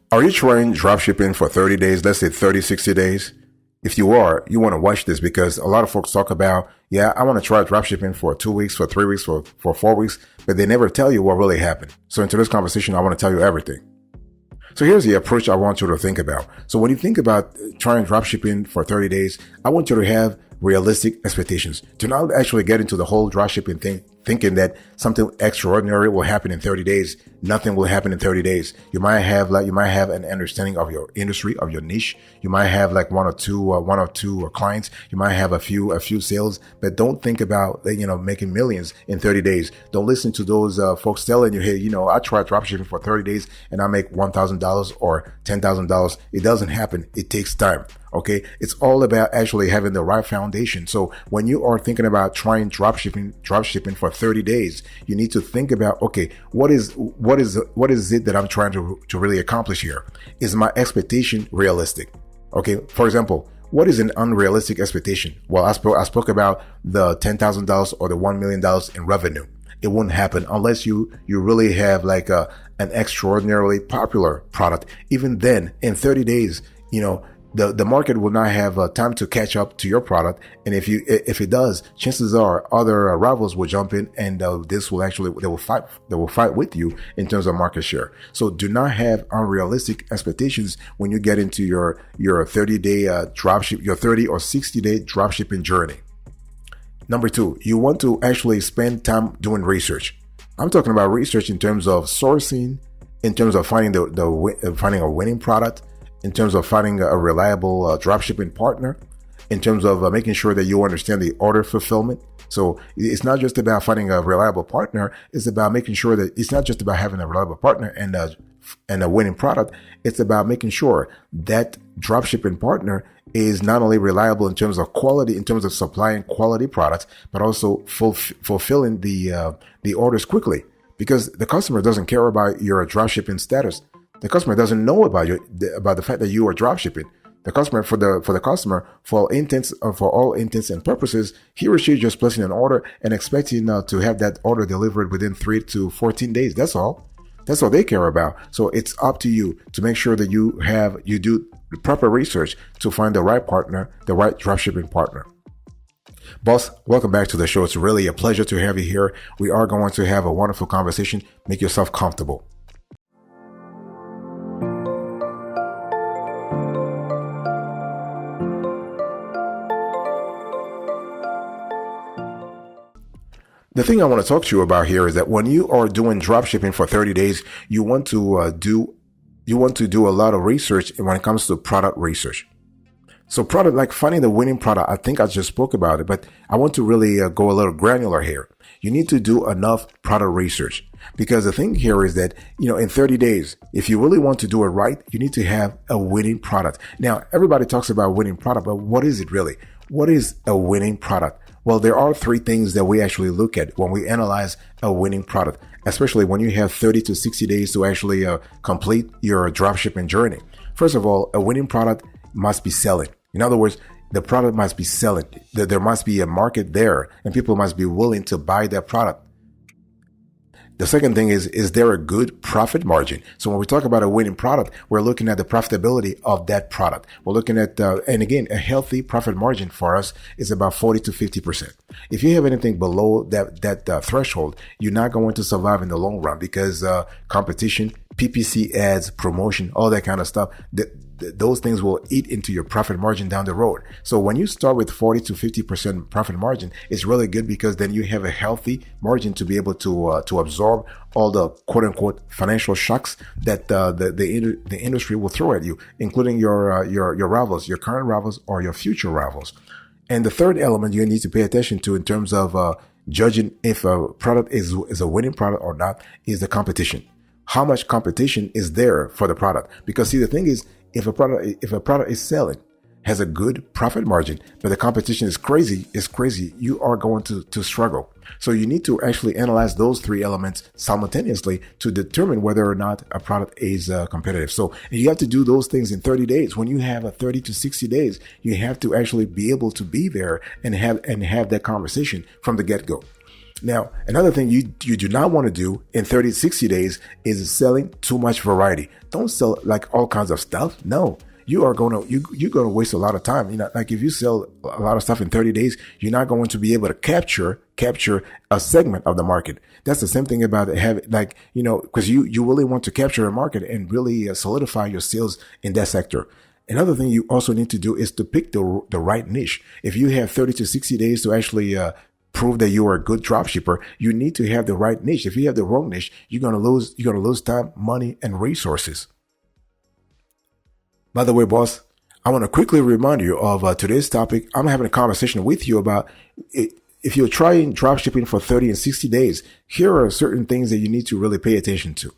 Are you trying dropshipping for 30 days, let's say 30, 60 days? If you are, you want to watch this because a lot of folks talk about, yeah, I want to try dropshipping for 2 weeks, for 3 weeks, for 4 weeks, but they never tell you what really happened. So in today's conversation, I want to tell you everything. So here's the approach I want you to think about. So when you think about trying dropshipping for 30 days, I want you to have realistic expectations. Do not actually get into the whole dropshipping thing thinking that something extraordinary will happen in 30 days. Nothing will happen in 30 days. You might have an understanding of your industry, of your niche. You might have like one or two clients. You might have a few sales, but don't think about, making millions in 30 days. Don't listen to those folks telling you, hey, I tried dropshipping for 30 days and I make $1,000 or $10,000. It doesn't happen. It takes time. Okay. It's all about actually having the right foundation. So when you are thinking about trying dropshipping for 30 days, you need to think about, okay, what is it that I'm trying to really accomplish here? Is my expectation realistic? Okay. For example, what is an unrealistic expectation? Well, I spoke about the $10,000 or the $1 million in revenue. It won't happen unless you really have like an extraordinarily popular product. Even then, in 30 days, the market will not have time to catch up to your product. And if it does, chances are other rivals will jump in and they will fight with you in terms of market share. So do not have unrealistic expectations when you get into your 30-day dropship, your 30 or 60-day dropshipping journey. Number 2, you want to actually spend time doing research. I'm talking about research in terms of sourcing, in terms of finding finding a winning product, in terms of finding a reliable dropshipping partner, in terms of making sure that you understand the order fulfillment. So it's not just about finding a reliable partner. It's about making sure that it's not just about having a reliable partner and a winning product. It's about making sure that dropshipping partner is not only reliable in terms of quality, in terms of supplying quality products, but also fulfilling the orders quickly, because the customer doesn't care about your dropshipping status. The customer doesn't know about the fact that you are dropshipping. The customer, for all intents and purposes, he or she is just placing an order and expecting to have that order delivered within 3 to 14 days. That's all. That's all they care about. So it's up to you to make sure that you do the proper research to find the right partner, the right dropshipping partner. Boss, welcome back to the show. It's really a pleasure to have you here. We are going to have a wonderful conversation. Make yourself comfortable. The thing I want to talk to you about here is that when you are doing dropshipping for 30 days, you want to do a lot of research when it comes to product research. So product, like finding the winning product, I think I just spoke about it, but I want to really go a little granular here. You need to do enough product research, because the thing here is that, in 30 days, if you really want to do it right, you need to have a winning product. Now, everybody talks about winning product, but what is it really? What is a winning product? Well, there are 3 things that we actually look at when we analyze a winning product, especially when you have 30 to 60 days to actually complete your dropshipping journey. First of all, a winning product must be selling. In other words, the product must be selling. There must be a market there and people must be willing to buy that product. The second thing is there a good profit margin? So when we talk about a winning product, we're looking at the profitability of that product. We're looking at, and again, a healthy profit margin for us is about 40 to 50%. If you have anything below that threshold, you're not going to survive in the long run, because competition, PPC ads, promotion, all that kind of stuff, those things will eat into your profit margin down the road. So when you start with 40 to 50% profit margin, it's really good, because then you have a healthy margin to be able to absorb all the quote unquote financial shocks that the industry will throw at you, including your rivals, your current rivals or your future rivals. And the third element you need to pay attention to in terms of judging if a product is a winning product or not is the competition. How much competition is there for the product? Because see, the thing is, if a product is selling, has a good profit margin, but the competition is crazy, you are going to struggle. So you need to actually analyze those 3 elements simultaneously to determine whether or not a product is competitive. So you have to do those things in 30 days. When you have a 30 to 60 days, you have to actually be able to be there and have that conversation from the get-go. Now, another thing you do not want to do in 30, 60 days is selling too much variety. Don't sell like all kinds of stuff. No, you're going to waste a lot of time. Like if you sell a lot of stuff in 30 days, you're not going to be able to capture a segment of the market. That's the same thing about having because you really want to capture a market and really solidify your sales in that sector. Another thing you also need to do is to pick the right niche. If you have 30 to 60 days to actually prove that you are a good drop shipper, you need to have the right niche. If you have the wrong niche, you're going to lose time, money, and resources. By the way, boss, I want to quickly remind you of today's topic. I'm having a conversation with you about if you're trying drop shipping for 30 and 60 days, here are certain things that you need to really pay attention to.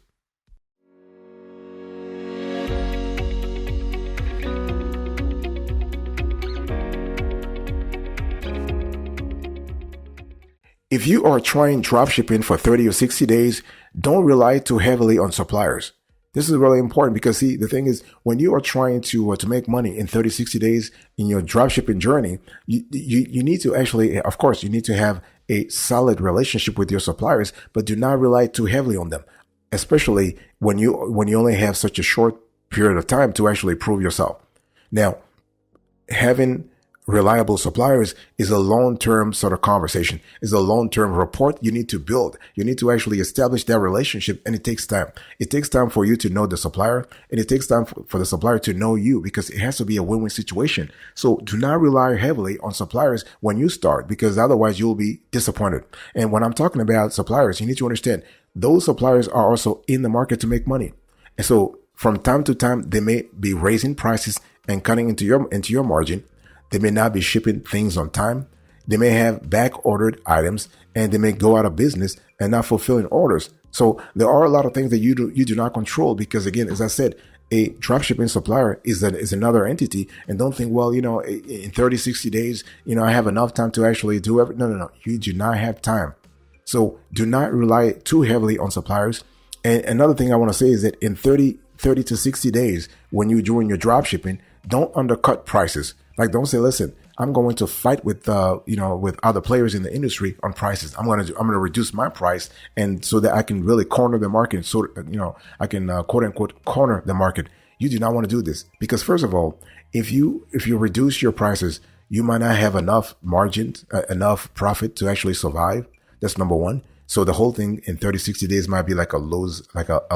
If you are trying dropshipping for 30 or 60 days, don't rely too heavily on suppliers. This is really important because see, the thing is, when you are trying to make money in 30, 60 days in your dropshipping journey, you need to actually, of course, you need to have a solid relationship with your suppliers, but do not rely too heavily on them, especially when you only have such a short period of time to actually prove yourself. Now, having reliable suppliers is a long-term sort of conversation, is a long-term rapport you need to build. You need to actually establish that relationship, and it takes time. It takes time for you to know the supplier, and it takes time for the supplier to know you, because it has to be a win-win situation. So do not rely heavily on suppliers when you start, because otherwise you'll be disappointed. And when I'm talking about suppliers, you need to understand those suppliers are also in the market to make money. And so from time to time, they may be raising prices and cutting into your margin. They may not be shipping things on time. They may have back ordered items, and they may go out of business and not fulfilling orders. So there are a lot of things that you do not control, because again, as I said, a dropshipping supplier is another entity. And don't think, well, in 30, 60 days, I have enough time to actually do everything. No. You do not have time. So do not rely too heavily on suppliers. And another thing I want to say is that in 30 to 60 days, when you're doing your dropshipping, don't undercut prices. Like, don't say, listen, I'm going to fight with other players in the industry on prices. I'm going to reduce my price, and so that I can really corner the market. So, I can quote unquote corner the market. You do not want to do this, because first of all, if you reduce your prices, you might not have enough margins, enough profit to actually survive. That's number one. So the whole thing in 30, 60 days might be like a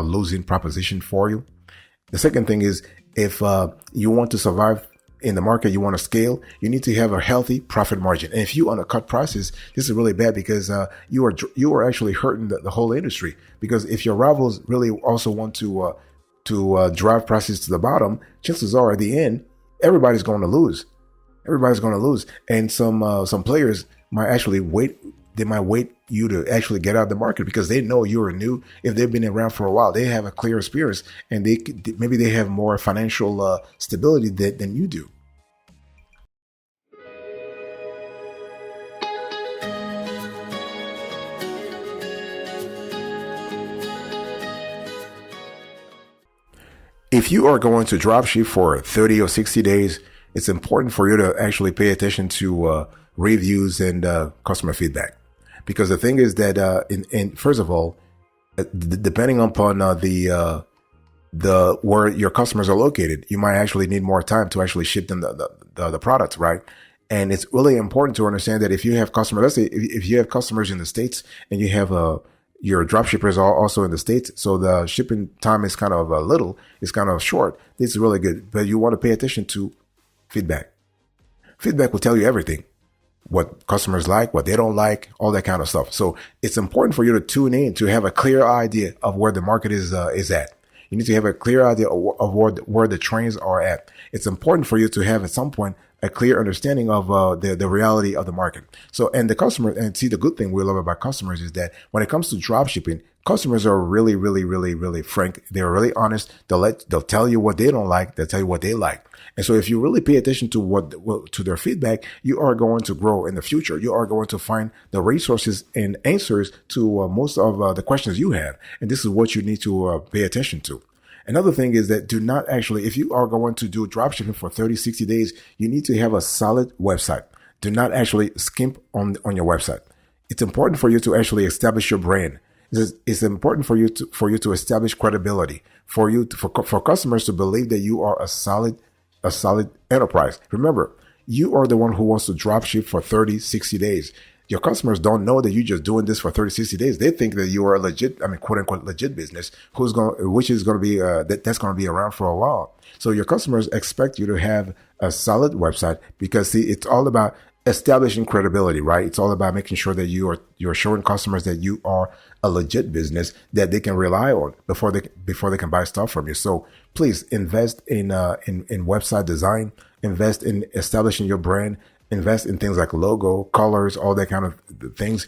losing proposition for you. The second thing is, if you want to survive in the market, you want to scale, you need to have a healthy profit margin. And if you undercut prices, this is really bad, because you are actually hurting the whole industry. Because if your rivals really also want to drive prices to the bottom, chances are at the end, everybody's going to lose. Everybody's going to lose. And some players might actually wait. They might wait you to actually get out of the market, because they know you're new. If they've been around for a while, they have a clear experience, and maybe they have more financial stability than you do. If you are going to dropship for 30 or 60 days, it's important for you to actually pay attention to reviews and customer feedback. Because the thing is that, first of all, depending upon the where your customers are located, you might actually need more time to actually ship them the products, right? And it's really important to understand that if you have customers, let's say if you have customers in the States, and you have your drop shippers are also in the States, so the shipping time is kind of it's kind of short. This is really good, but you want to pay attention to feedback. Feedback will tell you everything. What customers like, what they don't like, all that kind of stuff. So it's important for you to tune in to have a clear idea of where the market is at. You need to have a clear idea of where the trends are at. It's important for you to have at some point a clear understanding of the reality of the market. So, and the customer, and see, the good thing we love about customers is that when it comes to drop shipping, customers are really, really, really, really frank. They're really honest. They'll tell you what they don't like. They'll tell you what they like. And so if you really pay attention to to their feedback, you are going to grow in the future. You are going to find the resources and answers to most of the questions you have. And this is what you need to pay attention to. Another thing is that do not actually, if you are going to do dropshipping for 30, 60 days, you need to have a solid website. Do not actually skimp on your website. It's important for you to actually establish your brand. It's important for you to establish credibility, for customers to believe that you are a solid enterprise. Remember, you are the one who wants to drop ship for 30, 60 days. Your customers don't know that you're just doing this for 30, 60 days. They think that you are a legit, quote unquote, legit business which is going to be, that's going to be around for a while. So your customers expect you to have a solid website because see, it's all about establishing credibility, right? It's all about making sure that you're showing customers that you are a legit business that they can rely on before they can buy stuff from you. So please invest in website design, invest in establishing your brand, invest in things like logo, colors, all that kind of things.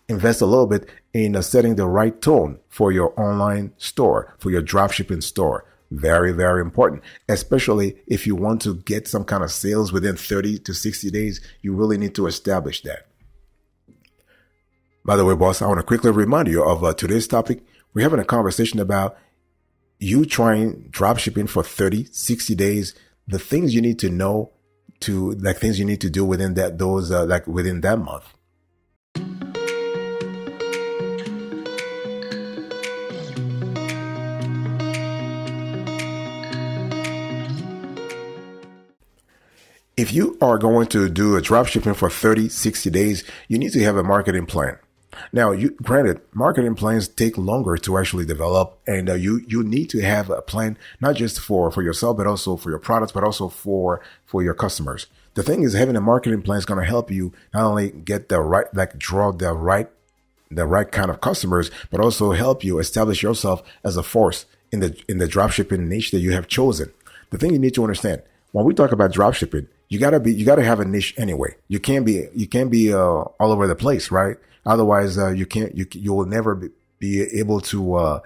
Invest a little bit in setting the right tone for your online store, for your dropshipping store. Very, very important, especially if you want to get some kind of sales within 30 to 60 days. You really need to establish that. By the way, boss, I want to quickly remind you of today's topic. We're having a conversation about you trying dropshipping for 30, 60 days, the things you need to know things you need to do within within that month. If you are going to do a dropshipping for 30, 60 days, you need to have a marketing plan. Now, granted, marketing plans take longer to actually develop, and you need to have a plan, not just for yourself, but also for your products, but also for your customers. The thing is, having a marketing plan is going to help you not only get draw the right kind of customers, but also help you establish yourself as a force in the dropshipping niche that you have chosen. The thing you need to understand when we talk about dropshipping, you gotta have a niche anyway. You can't be all over the place, right? Otherwise, you will never be able to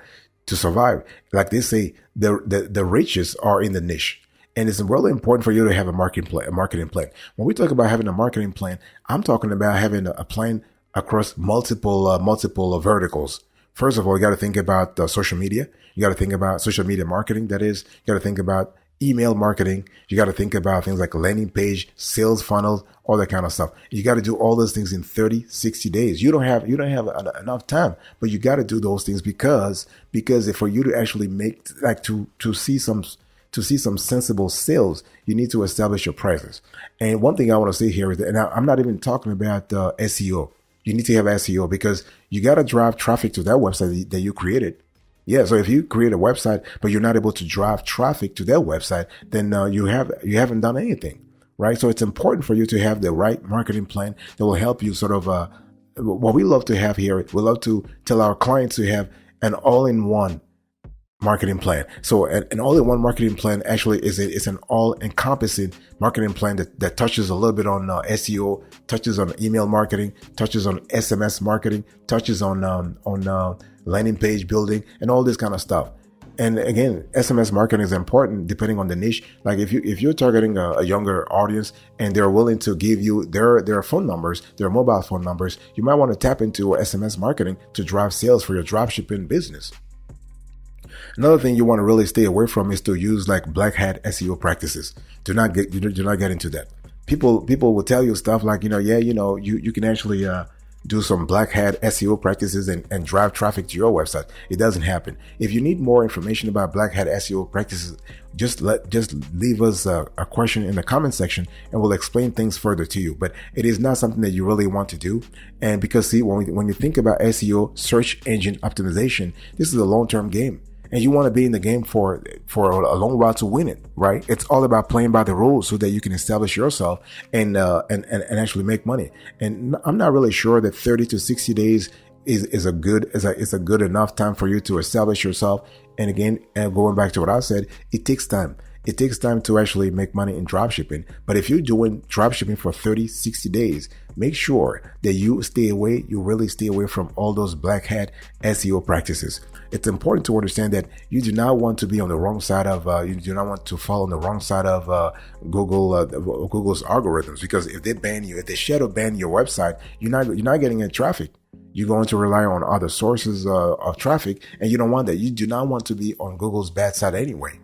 survive. Like they say, the riches are in the niche. And it's really important for you to have a marketing plan. When we talk about having a marketing plan, I'm talking about having a plan across multiple verticals. First of all, you got to think about social media. You got to think about social media marketing. That is, you got to think about email marketing. You got to think about things like landing page, sales funnels, all that kind of stuff. You got to do all those things in 30, 60 days. You don't have enough time, but you got to do those things because for you to actually make to see some sensible sales, you need to establish your prices. And one thing I want to say here is that, and I'm not even talking about SEO. You need to have SEO because you got to drive traffic to that website that you created. Yeah, so if you create a website, but you're not able to drive traffic to that website, then you haven't done anything, right? So it's important for you to have the right marketing plan that will help you sort of, what we love to have here, we love to tell our clients to have an all-in-one marketing plan. So an all-in-one marketing plan actually is an all-encompassing marketing plan that touches a little bit on SEO, touches on email marketing, touches on SMS marketing, touches on landing page building, and all this kind of stuff. And again, SMS marketing is important depending on the niche. Like if you're targeting a younger audience and they're willing to give you their phone numbers, their mobile phone numbers, you might want to tap into SMS marketing to drive sales for your dropshipping business. Another thing you want to really stay away from is to use like black hat SEO practices. Do not get into that. People will tell you stuff like, you can actually do some black hat SEO practices and drive traffic to your website. It doesn't happen. If you need more information about black hat SEO practices, just leave us a question in the comment section and we'll explain things further to you. But it is not something that you really want to do. And because see, when you think about SEO, search engine optimization, this is a long-term game. And you want to be in the game for a long while to win it, right? It's all about playing by the rules so that you can establish yourself and actually make money. And I'm not really sure that 30 to 60 days is a good enough time for you to establish yourself. And again, going back to what I said, it takes time. It takes time to actually make money in dropshipping. But if you're doing dropshipping for 30, 60 days, make sure that you really stay away from all those black hat SEO practices. It's important to understand that you do not want to be on the wrong side of, you do not want to fall on the wrong side of Google's algorithms, because if they shadow ban your website, you're not getting any traffic. You're going to rely on other sources of traffic, and you don't want that. You do not want to be on Google's bad side anyway.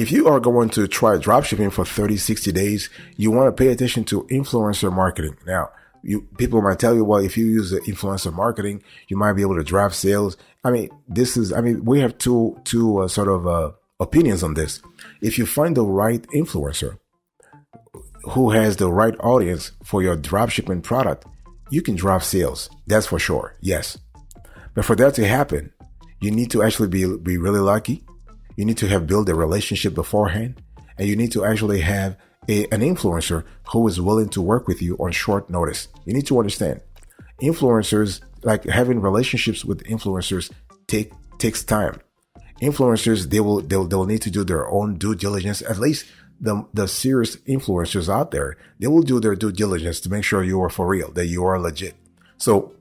if you are going to try dropshipping for 30, 60 days, you want to pay attention to influencer marketing. Now, people might tell you, well, if you use the influencer marketing, you might be able to drive sales. We have two opinions on this. If you find the right influencer who has the right audience for your dropshipping product, you can drive sales. That's for sure. Yes. But for that to happen, you need to actually be really lucky. You need to have built a relationship beforehand, and you need to actually have an influencer who is willing to work with you on short notice. You need to understand, influencers, like having relationships with influencers takes time. Influencers, they'll need to do their own due diligence. At least the serious influencers out there, they will do their due diligence to make sure you are for real, that you are legit. So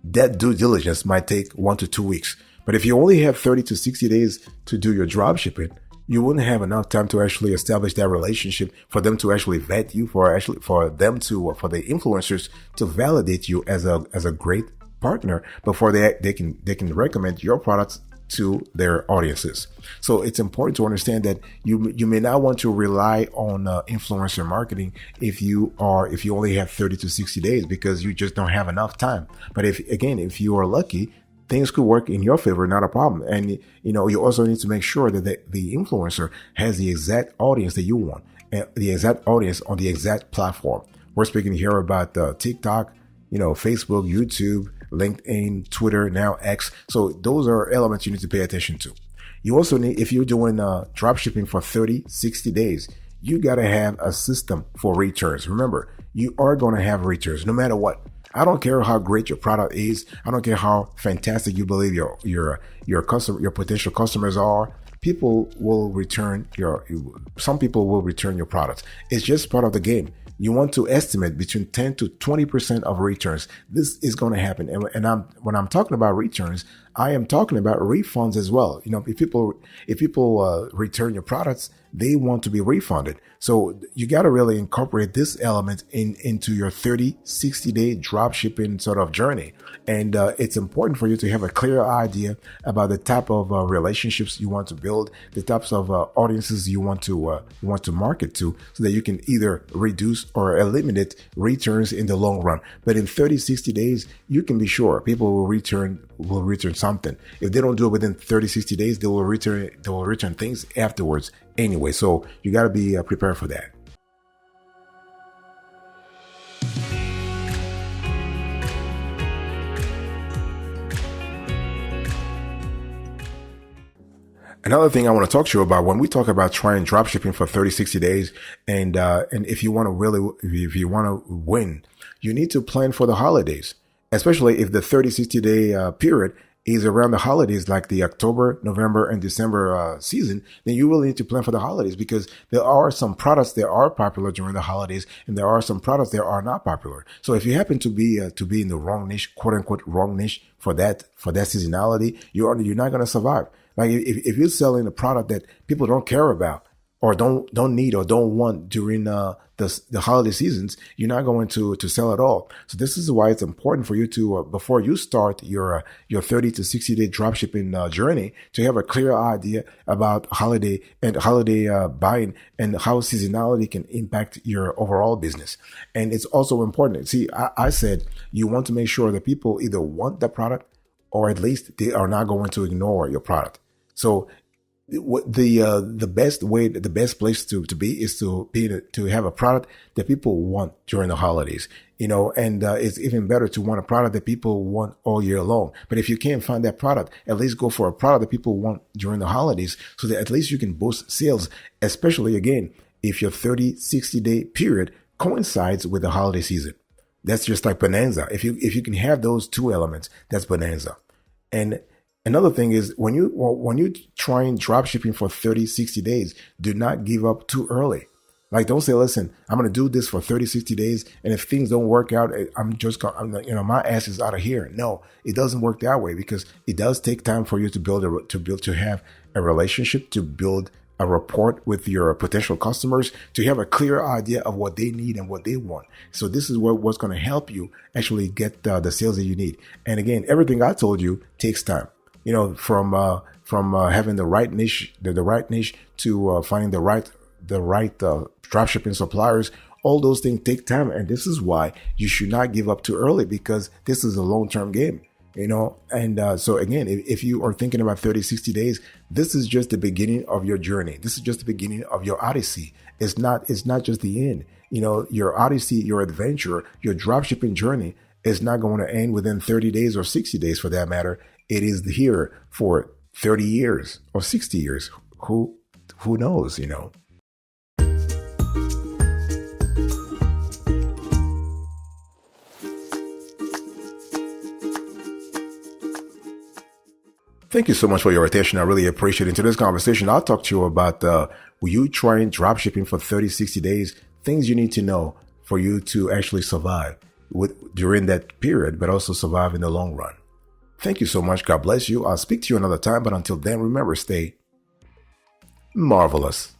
that due diligence might take 1 to 2 weeks. But if you only have 30 to 60 days to do your drop shipping, you wouldn't have enough time to actually establish that relationship, for them to actually vet you, for the influencers to validate you as a great partner before they can recommend your products to their audiences. So it's important to understand that you may not want to rely on influencer marketing if you only have 30 to 60 days, because you just don't have enough time. But if you are lucky, things could work in your favor, not a problem. And, you also need to make sure that the influencer has the exact audience that you want, and the exact audience on the exact platform. We're speaking here about TikTok, Facebook, YouTube, LinkedIn, Twitter, now X. So those are elements you need to pay attention to. You also need, if you're doing drop shipping for 30, 60 days, you got to have a system for returns. Remember, you are going to have returns no matter what. I don't care how great your product is. I don't care how fantastic you believe your potential customers are. Some people will return your products. It's just part of the game. You want to estimate between 10 to 20% of returns. This is going to happen. And when I'm talking about returns, I am talking about refunds as well. If people return your products, they want to be refunded. So you got to really incorporate this element into your 30, 60-day drop shipping sort of journey. And it's important for you to have a clear idea about the type of relationships you want to build, the types of audiences you want to market to, so that you can either reduce or eliminate returns in the long run. But in 30, 60 days, you can be sure people will return something. If they don't do it within 30, 60 days, they will return things afterwards anyway. So you got to be prepared for that. Another thing I want to talk to you about when we talk about trying drop shipping for 30, 60 days, and if you want to win, you need to plan for the holidays, especially if the 30, 60 day period is around the holidays, like the October, November, and December season. Then you really need to plan for the holidays, because there are some products that are popular during the holidays, and there are some products that are not popular. So if you happen to be in the wrong niche, quote unquote wrong niche for that seasonality, you're not going to survive. Like if you're selling a product that people don't care about, or don't need, or don't want during the holiday seasons, you're not going to sell at all. So this is why it's important for you to before you start your 30 to 60 day dropshipping journey, to have a clear idea about holiday buying and how seasonality can impact your overall business. And it's also important. See, I said you want to make sure that people either want the product, or at least they are not going to ignore your product. So the best place to be is to have a product that people want during the holidays, and it's even better to want a product that people want all year long. But if you can't find that product, at least go for a product that people want during the holidays, so that at least you can boost sales, especially again, if your 30, 60 day period coincides with the holiday season. That's just like bonanza. If you can have those two elements, that's bonanza. And another thing is, when you trying drop shipping for 30, 60 days, do not give up too early. Like, don't say, listen, I'm going to do this for 30, 60 days. And if things don't work out, my ass is out of here. No, it doesn't work that way, because it does take time for you to have a relationship, to build a rapport with your potential customers, to have a clear idea of what they need and what they want. So this is what's going to help you actually get the sales that you need. And again, everything I told you takes time. From from having the right niche, the right niche to finding the right dropshipping suppliers. All those things take time, and this is why you should not give up too early, because this is a long-term game. And so again, if you are thinking about 30, 60 days, this is just the beginning of your journey. This is just the beginning of your odyssey. It's not just the end. Your odyssey, your adventure, your dropshipping journey is not going to end within 30 days or 60 days for that matter. It is here for 30 years or 60 years. Who knows, Thank you so much for your attention. I really appreciate it. In today's conversation, I'll talk to you about you trying dropshipping for 30, 60 days, things you need to know for you to actually survive during that period, but also survive in the long run. Thank you so much. God bless you. I'll speak to you another time. But until then, remember, stay marvelous.